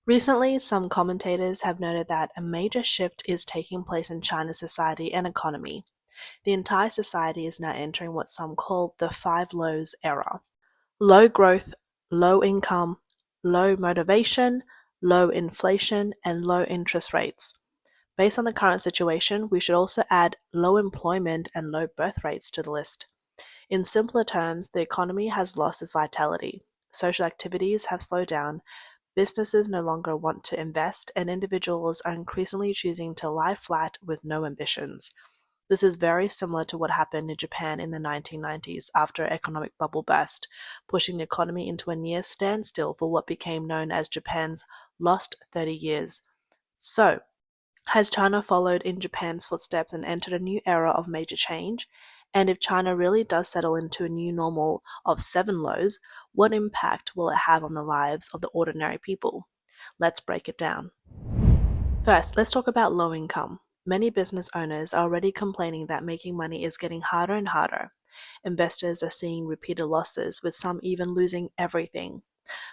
Recently, some commentators have noted that a major shift is taking place in China's society and economy. The entire society is now entering what some call the five lows era. Low growth, low income, low motivation, low inflation, and low interest rates. Based on the current situation, we should also add low employment and low birth rates to the list. In simpler terms, the economy has lost its vitality. Social activities have slowed down, businesses no longer want to invest, and individuals are increasingly choosing to lie flat with no ambitions. This is very similar to what happened in Japan in the 1990s after economic bubble burst, pushing the economy into a near standstill for what became known as Japan's lost 30 years. So, has China followed in Japan's footsteps and entered a new era of major change? And if China really does settle into a new normal of seven lows, what impact will it have on the lives of the ordinary people? Let's break it down. First, let's talk about low income. Many business owners are already complaining that making money is getting harder and harder. Investors are seeing repeated losses, with some even losing everything.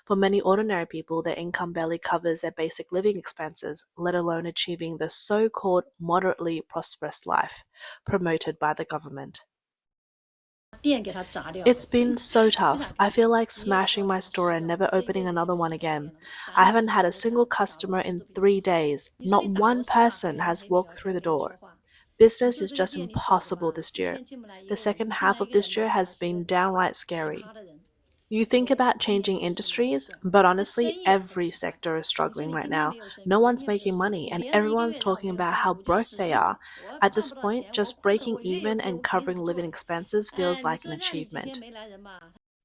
For many ordinary people, their income barely covers their basic living expenses, let alone achieving the so-called moderately prosperous life promoted by the government. It's been so tough. I feel like smashing my store and never opening another one again. I haven't had a single customer in 3 days. Not one person has walked through the door. Business is just impossible this year. The second half of this year has been downright scary. You think about changing industries, but honestly, every sector is struggling right now. No one's making money, and everyone's talking about how broke they are. At this point, just breaking even and covering living expenses feels like an achievement.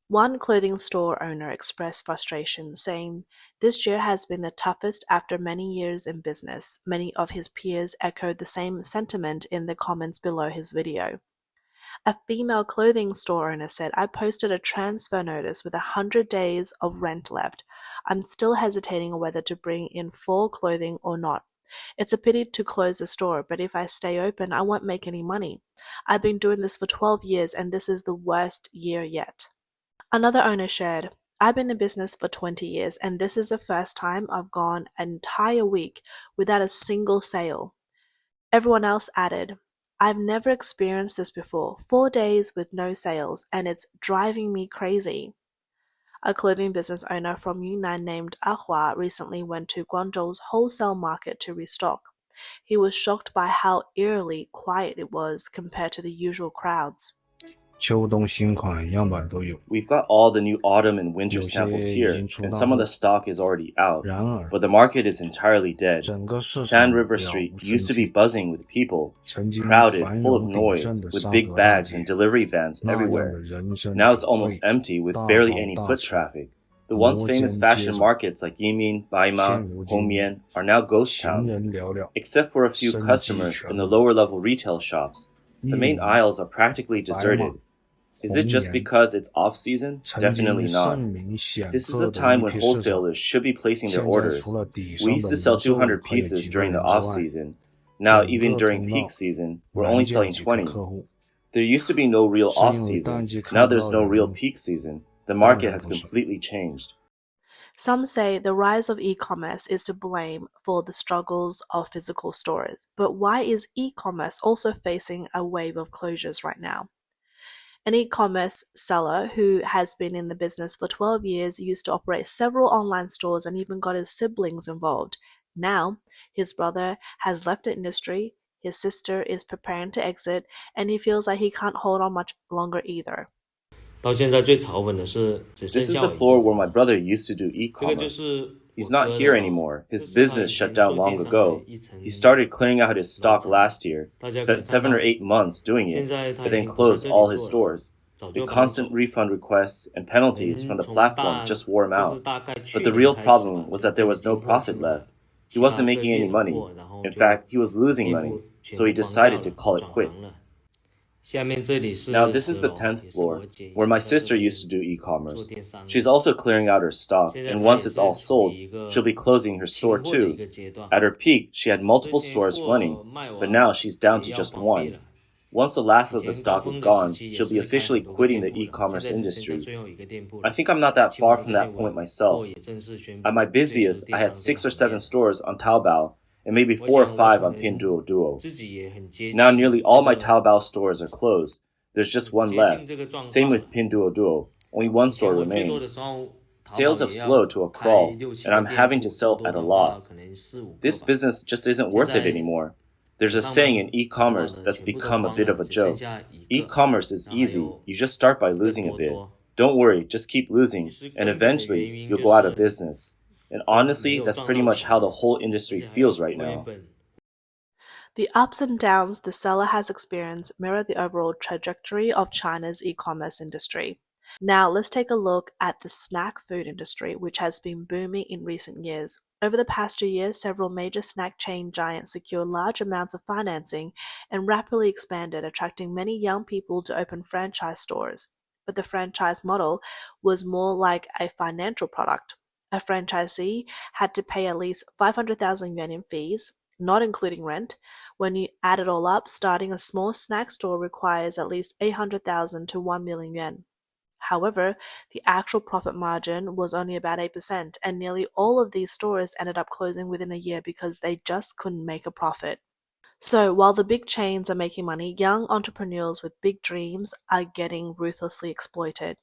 One clothing store owner expressed frustration, saying, "This year has been the toughest after many years in business." Many of his peers echoed the same sentiment in the comments below his video. A female clothing store owner said, "I posted a transfer notice with 100 days of rent left. I'm still hesitating on whether to bring in fall clothing or not. It's a pity to close the store, but if I stay open, I won't make any money. I've been doing this for 12 years and this is the worst year yet." Another owner shared, "I've been in business for 20 years and this is the first time I've gone an entire week without a single sale." Everyone else added, "I've never experienced this before, 4 days with no sales, and it's driving me crazy." A clothing business owner from Yunnan named Ahua recently went to Guangzhou's wholesale market to restock. He was shocked by how eerily quiet it was compared to the usual crowds. We've got all the new autumn and winter samples here, and some of the stock is already out, but the market is entirely dead. Sand River Street used to be buzzing with people, crowded, full of noise, with big bags and delivery vans everywhere. Now it's almost empty with barely any foot traffic. The once famous fashion markets like Yimin, Baima, Hongmian are now ghost towns, except for a few customers in the lower level retail shops. The main aisles are practically deserted. Is it just because it's off-season? Definitely not. This is a time when wholesalers should be placing their orders. We used to sell 200 pieces during the off-season. Now, even during peak season, we're only selling 20. There used to be no real off-season. Now there's no real peak season. The market has completely changed. Some say the rise of e-commerce is to blame for the struggles of physical stores. But why is e-commerce also facing a wave of closures right now? An e-commerce seller who has been in the business for 12 years used to operate several online stores and even got his siblings involved. Now, his brother has left the industry, his sister is preparing to exit, and he feels like he can't hold on much longer either. This is the floor where my brother used to do e-commerce. He's not here anymore. His business shut down long ago. He started clearing out his stock last year, spent 7 or 8 months doing it, but then closed all his stores. The constant refund requests and penalties from the platform just wore him out. But the real problem was that there was no profit left. He wasn't making any money. In fact, he was losing money, so he decided to call it quits. Now this is the 10th floor, where my sister used to do e-commerce. She's also clearing out her stock, and once it's all sold, she'll be closing her store too. At her peak, she had multiple stores running, but now she's down to just one. Once the last of the 以前高 stock is 峰的时 gone, 期也 she'll be 是开 officially 很多个 quitting the 店铺的，现 e-commerce 在只剩下 industry. 最后一个店铺 I 了。think I'm not that 庆 far 完 from 这些 that point 完 myself. 后，也正式宣 At 布 my 退出 busiest, I 电 had 商这个 6 or 行 7 业。stores on Taobao and maybe 我 4 or 想我 5 可 on 能 Pinduoduo. 自己也很接 Now 近 nearly 这 all my 个 Taobao stores are closed. There's just 很 one 接近 left. 这个状 Same 况 with 了。Pinduoduo. Only one 以前 store 我最多的 remains. 时候，淘 Sales 宝 have 也要 slowed to a 开 crawl, 6、7 and 个 I'm 店 having to 铺，多 sell 多 at a 的话 loss. 可能4、5个 This 吧。business just isn't 现 worth it 在 anymore. There's a 等到他 saying in 们淘宝 e-commerce 的 that's 全部都 become a 关 bit of 了，a 只剩 joke. 下一个，E-commerce is 然后还 easy. 有 You just start by 一个 losing a 多 bit. 多。Don't worry, just keep 其 losing, 实 and 根本的原 eventually 因 you'll 就 go out of 是 business. And 都没 honestly, 有 that's 赚 pretty 到 much how 钱，the whole 而 industry 且还要 feels right 亏 now. 本。The ups and downs the seller has experienced mirror the overall trajectory of China's e-commerce industry. Now let's take a look at the snack food industry, which has been booming in recent years. Over the past 2 years, several major snack chain giants secured large amounts of financing and rapidly expanded, attracting many young people to open franchise stores. But the franchise model was more like a financial product. A franchisee had to pay at least 500,000 yuan in fees, not including rent. When you add it all up, starting a small snack store requires at least 800,000 to 1 million yuan. However, the actual profit margin was only about 8%, and nearly all of these stores ended up closing within a year because they just couldn't make a profit. So, while the big chains are making money, young entrepreneurs with big dreams are getting ruthlessly exploited.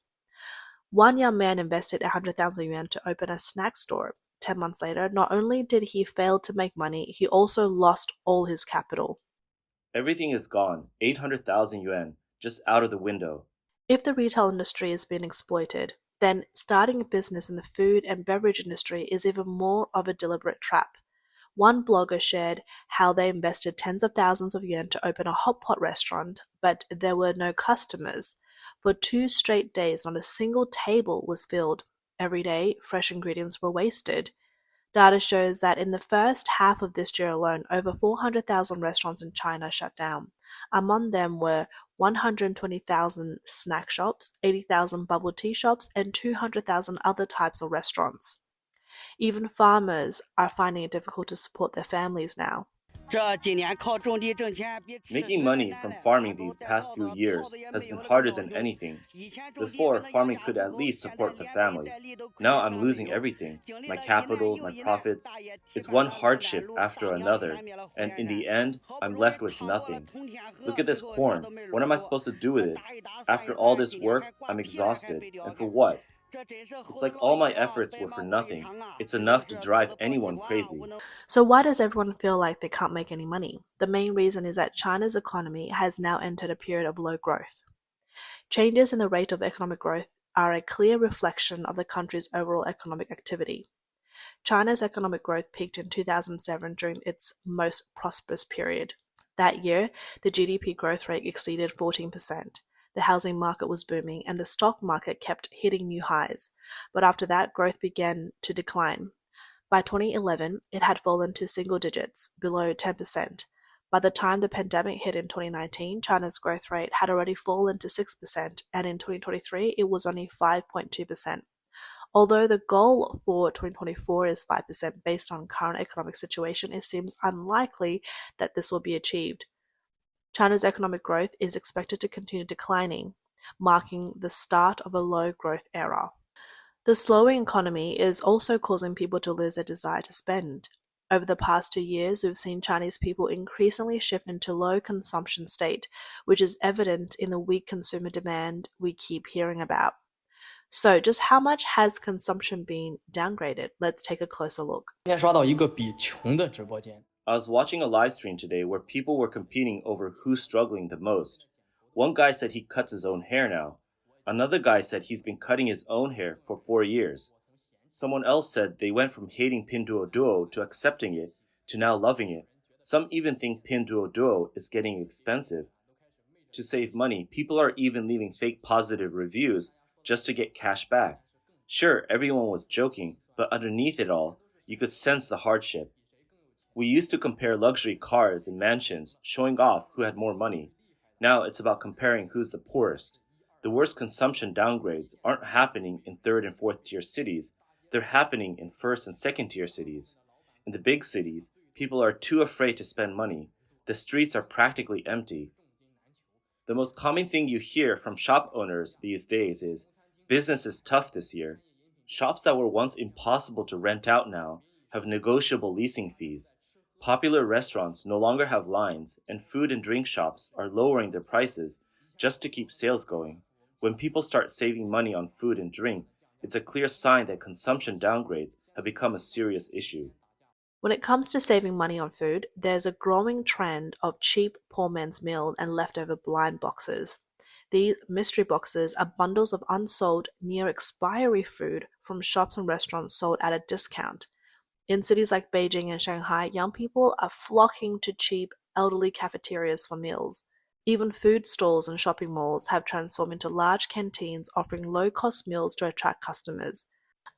One young man invested 100,000 yuan to open a snack store. 10 months later, not only did he fail to make money, he also lost all his capital. Everything is gone. 800,000 yuan, just out of the window. If the retail industry is being exploited, then starting a business in the food and beverage industry is even more of a deliberate trap. One blogger shared how they invested tens of thousands of yuan to open a hot pot restaurant, but there were no customers. For 2 straight days, not a single table was filled. Every day, fresh ingredients were wasted. Data shows that in the first half of this year alone, over 400,000 restaurants in China shut down. Among them were 120,000 snack shops, 80,000 bubble tea shops, and 200,000 other types of restaurants. Even farmers are finding it difficult to support their families now. Making money from farming these past few years has been harder than anything. Before, farming could at least support the family. Now I'm losing everything, my capital, my profits. It's one hardship after another, and in the end, I'm left with nothing. Look at this corn. What am I supposed to do with it? After all this work, I'm exhausted. And for what? It's like all my efforts were for nothing. It's enough to drive anyone crazy. So, why does everyone feel like they can't make any money? The main reason is that China's economy has now entered a period of low growth. Changes in the rate of economic growth are a clear reflection of the country's overall economic activity. China's economic growth peaked in 2007 during its most prosperous period. That year, the GDP growth rate exceeded 14%. The housing market was booming and the stock market kept hitting new highs. But after that, growth began to decline. By 2011, it had fallen to single digits, below 10%. By the time the pandemic hit in 2019, China's growth rate had already fallen to 6%, and in 2023, it was only 5.2%. Although the goal for 2024 is 5% based on current economic situation, it seems unlikely that this will be achieved. China's economic growth is expected to continue declining, marking the start of a low growth era. The slowing economy is also causing people to lose their desire to spend. Over the past 2 years, we've seen Chinese people increasingly shift into low consumption state, which is evident in the weak consumer demand we keep hearing about. So, just how much has consumption been downgraded? Let's take a closer look. 今天刷到一个比穷的直播间， I was watching a live stream today where people were competing over who's struggling the most. One guy said he cuts his own hair now. Another guy said he's been cutting his own hair for 4 years. Someone else said they went from hating Pinduoduo to accepting it to now loving it. Some even think Pinduoduo is getting expensive. To save money, people are even leaving fake positive reviews just to get cash back. Sure, everyone was joking, but underneath it all, you could sense the hardship. We used to compare luxury cars and mansions, showing off who had more money. Now it's about comparing who's the poorest. The worst consumption downgrades aren't happening in third and fourth tier cities, they're happening in first and second tier cities. In the big cities, people are too afraid to spend money. The streets are practically empty. The most common thing you hear from shop owners these days is, business is tough this year. Shops that were once impossible to rent out now have negotiable leasing fees. Popular restaurants no longer have lines, and food and drink shops are lowering their prices just to keep sales going. When people start saving money on food and drink, it's a clear sign that consumption downgrades have become a serious issue. When it comes to saving money on food, there's a growing trend of cheap poor man's meal and leftover blind boxes. These mystery boxes are bundles of unsold, near expiry food from shops and restaurants sold at a discount. In cities like Beijing and Shanghai, young people are flocking to cheap, elderly cafeterias for meals. Even food stalls and shopping malls have transformed into large canteens offering low-cost meals to attract customers.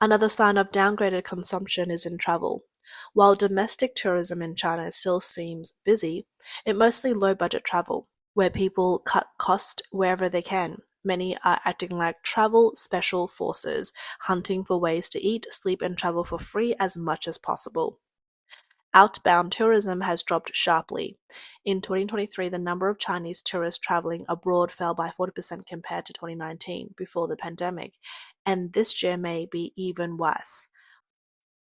Another sign of downgraded consumption is in travel. While domestic tourism in China still seems busy, it's mostly low-budget travel, where people cut costs wherever they can. Many are acting like travel special forces, hunting for ways to eat, sleep, and travel for free as much as possible. Outbound tourism has dropped sharply. In 2023, the number of Chinese tourists traveling abroad fell by 40% compared to 2019, before the pandemic, and this year may be even worse.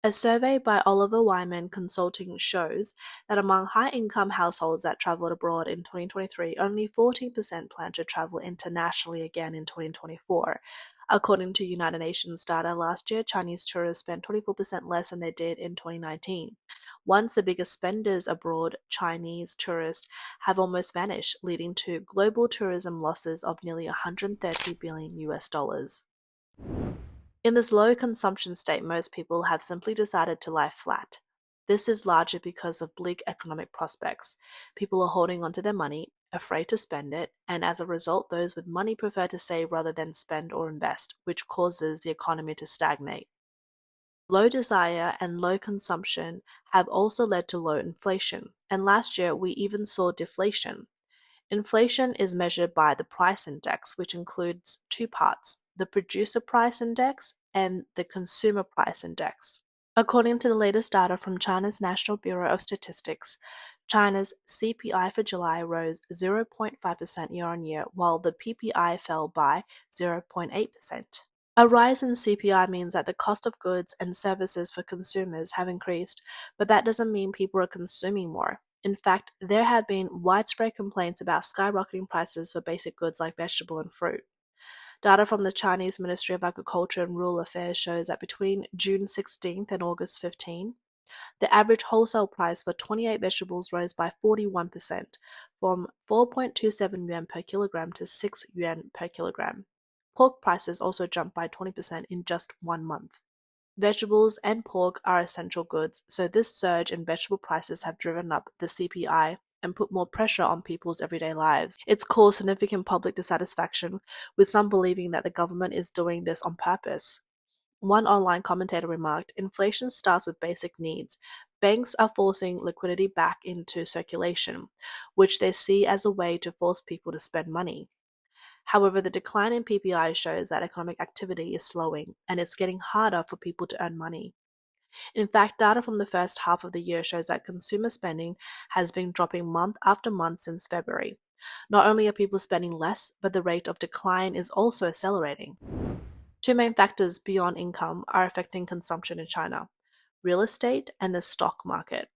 A survey by Oliver Wyman Consulting shows that among high-income households that traveled abroad in 2023, only 14% plan to travel internationally again in 2024. According to United Nations data, last year Chinese tourists spent 24% less than they did in 2019. Once the biggest spenders abroad, Chinese tourists have almost vanished, leading to global tourism losses of nearly 130 billion US dollars. In this low consumption state, most people have simply decided to lie flat. This is largely because of bleak economic prospects. People are holding onto their money, afraid to spend it, and as a result, those with money prefer to save rather than spend or invest, which causes the economy to stagnate. Low desire and low consumption have also led to low inflation, and last year we even saw deflation. Inflation is measured by the price index, which includes two parts, the producer price index and the consumer price index. According to the latest data from China's National Bureau of Statistics, China's CPI for July rose 0.5% year-on-year, while the PPI fell by 0.8%. A rise in CPI means that the cost of goods and services for consumers have increased, but that doesn't mean people are consuming more. In fact, there have been widespread complaints about skyrocketing prices for basic goods like vegetable and fruit. Data from the Chinese Ministry of Agriculture and Rural Affairs shows that between June 16th and August 15th, the average wholesale price for 28 vegetables rose by 41%, from 4.27 yuan per kilogram to 6 yuan per kilogram. Pork prices also jumped by 20% in just 1 month. Vegetables and pork are essential goods, so this surge in vegetable prices have driven up the CPI and put more pressure on people's everyday lives. It's caused significant public dissatisfaction, with some believing that the government is doing this on purpose. One online commentator remarked, "Inflation starts with basic needs. Banks are forcing liquidity back into circulation, which they see as a way to force people to spend money." However, the decline in PPI shows that economic activity is slowing, and it's getting harder for people to earn money. In fact, data from the first half of the year shows that consumer spending has been dropping month after month since February. Not only are people spending less, but the rate of decline is also accelerating. Two main factors beyond income are affecting consumption in China: real estate and the stock market.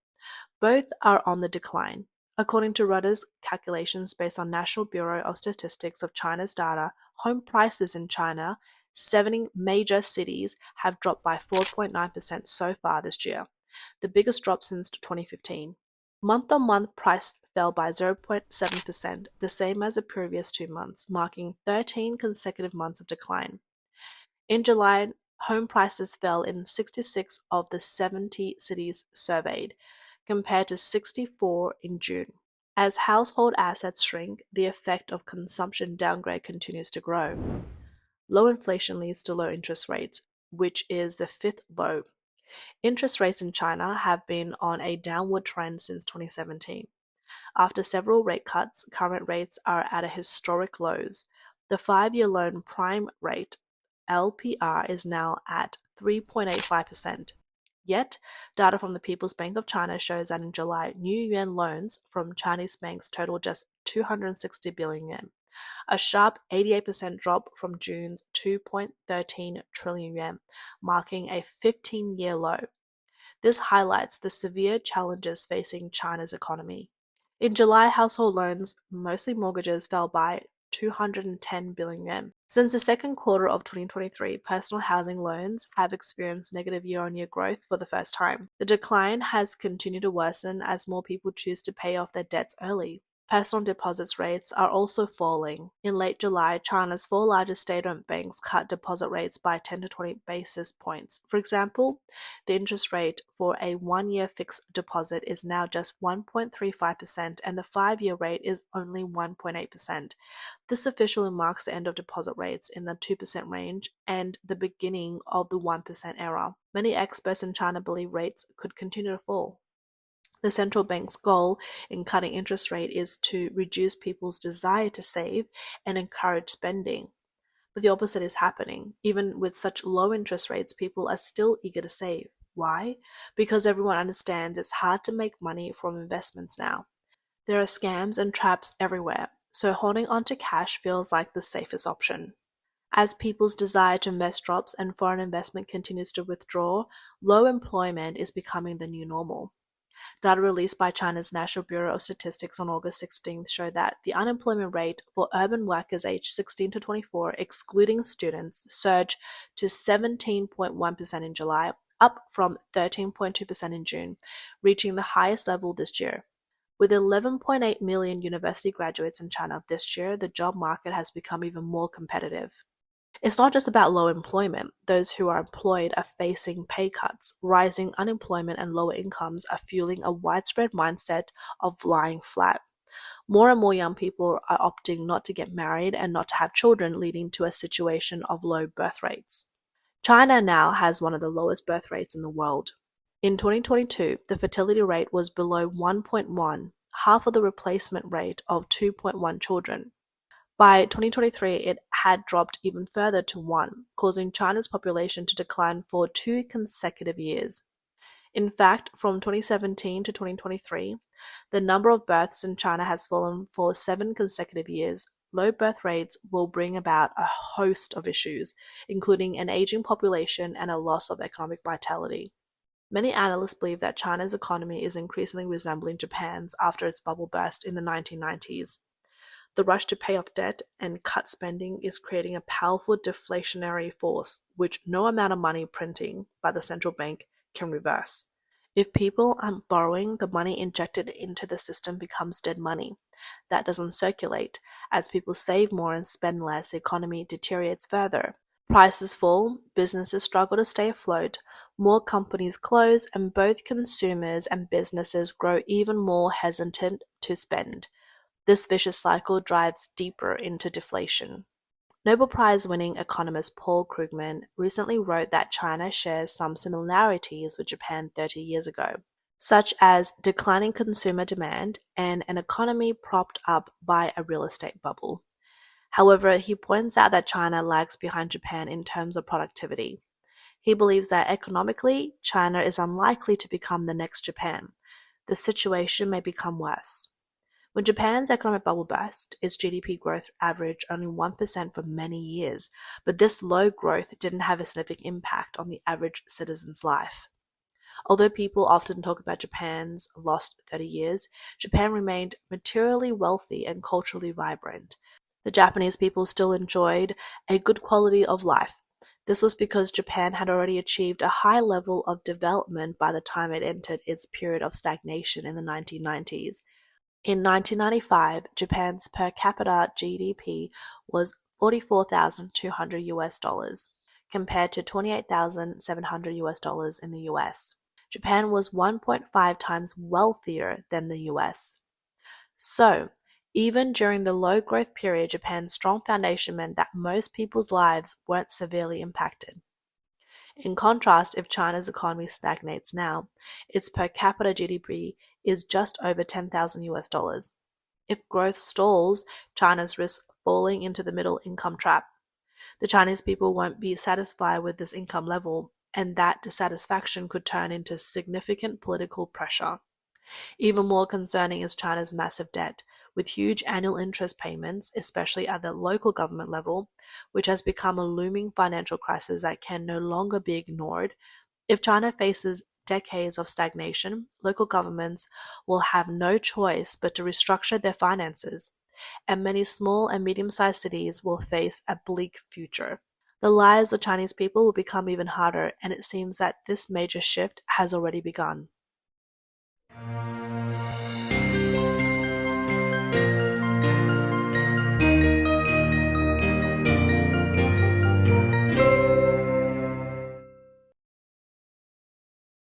Both are on the decline. According to Reuters calculations based on National Bureau of Statistics of China's data, home prices in China, 70 major cities, have dropped by 4.9% so far this year, the biggest drop since 2015. Month-on-month price fell by 0.7%, the same as the previous 2 months, marking 13 consecutive months of decline. In July, home prices fell in 66 of the 70 cities surveyed, compared to 64 in June. As household assets shrink, the effect of consumption downgrade continues to grow. Low inflation leads to low interest rates, which is the fifth low. Interest rates in China have been on a downward trend since 2017. After several rate cuts, current rates are at a historic lows. The 5-year loan prime rate, LPR, is now at 3.85%. Yet, data from the People's Bank of China shows that in July, new yuan loans from Chinese banks totaled just 260 billion yuan, a sharp 88% drop from June's 2.13 trillion yuan, marking a 15-year low. This highlights the severe challenges facing China's economy. In July, household loans, mostly mortgages, fell by 210 billion yuan. Since the second quarter of 2023, personal housing loans have experienced negative year-on-year growth for the first time. The decline has continued to worsen as more people choose to pay off their debts early. Personal deposits rates are also falling. In late July, China's four largest state-owned banks cut deposit rates by 10 to 20 basis points. For example, the interest rate for a one-year fixed deposit is now just 1.35% and the five-year rate is only 1.8%. This officially marks the end of deposit rates in the 2% range and the beginning of the 1% era. Many experts in China believe rates could continue to fall. The central bank's goal in cutting interest rate is to reduce people's desire to save and encourage spending. But the opposite is happening. Even with such low interest rates, people are still eager to save. Why? Because everyone understands it's hard to make money from investments now. There are scams and traps everywhere, so holding onto cash feels like the safest option. As people's desire to invest drops and foreign investment continues to withdraw, low employment is becoming the new normal. Data released by China's National Bureau of Statistics on August 16th showed that the unemployment rate for urban workers aged 16 to 24, excluding students, surged to 17.1% in July, up from 13.2% in June, reaching the highest level this year. With 11.8 million university graduates in China this year, the job market has become even more competitive. It's not just about low employment. Those who are employed are facing pay cuts. Rising unemployment and lower incomes are fueling a widespread mindset of lying flat. More and more young people are opting not to get married and not to have children, leading to a situation of low birth rates. China now has one of the lowest birth rates in the world. In 2022, the fertility rate was below 1.1, half of the replacement rate of 2.1 children. By 2023, it had dropped even further to 1, causing China's population to decline for 2 consecutive years. In fact, from 2017 to 2023, the number of births in China has fallen for 7 consecutive years. Low birth rates will bring about a host of issues, including an aging population and a loss of economic vitality. Many analysts believe that China's economy is increasingly resembling Japan's after its bubble burst in the 1990s. The rush to pay off debt and cut spending is creating a powerful deflationary force, which no amount of money printing by the central bank can reverse. If people aren't borrowing, the money injected into the system becomes dead money. That doesn't circulate. As people save more and spend less, the economy deteriorates further. Prices fall, businesses struggle to stay afloat, more companies close, and both consumers and businesses grow even more hesitant to spend. This vicious cycle drives deeper into deflation. Nobel Prize-winning economist Paul Krugman recently wrote that China shares some similarities with Japan 30 years ago, such as declining consumer demand and an economy propped up by a real estate bubble. However, he points out that China lags behind Japan in terms of productivity. He believes that economically, China is unlikely to become the next Japan. The situation may become worse. When Japan's economic bubble burst, its GDP growth averaged only 1% for many years, but this low growth didn't have a significant impact on the average citizen's life. Although people often talk about Japan's lost 30 years, Japan remained materially wealthy and culturally vibrant. The Japanese people still enjoyed a good quality of life. This was because Japan had already achieved a high level of development by the time it entered its period of stagnation in the 1990s. In 1995, Japan's per capita GDP was $44,200 compared to $28,700 in the US. Japan was 1.5 times wealthier than the US. So, even during the low growth period, Japan's strong foundation meant that most people's lives weren't severely impacted. In contrast, if China's economy stagnates now, its per capita GDP is just over $10,000. If growth stalls, China's risks falling into the middle income trap. The Chinese people won't be satisfied with this income level, and that dissatisfaction could turn into significant political pressure. Even more concerning is China's massive debt, with huge annual interest payments, especially at the local government level, which has become a looming financial crisis that can no longer be ignored. If China faces decades of stagnation, local governments will have no choice but to restructure their finances, and many small and medium-sized cities will face a bleak future. The lives of Chinese people will become even harder, and it seems that this major shift has already begun.